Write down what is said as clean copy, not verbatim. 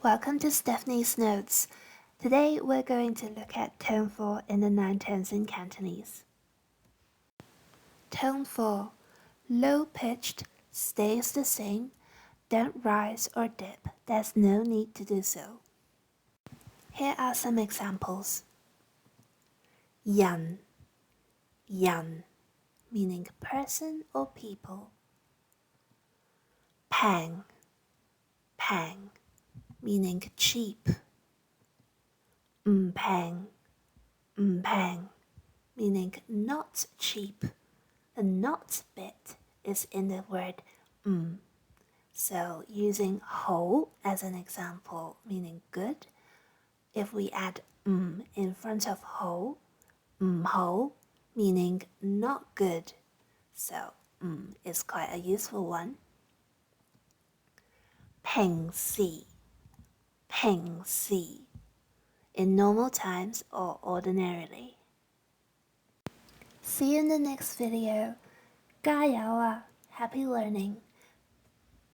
Welcome to Stephenie's Notes. Today we're going to look at Tone 4 in the 9 tones in Cantonese. Tone 4. Low-pitched, stays the same, don't rise or dip, there's no need to do so. Here are some examples. Yan, yan, meaning person or people. Pang, pang, meaning cheap. Pang, pang, meaning not cheap. The not bit is in the word So using ho as an example, meaning good, if we add in front of ho, ho, meaning not good. So is quite a useful one. Peng si, in normal times or ordinarily. See you in the next video. Ga1 Yau2, happy learning.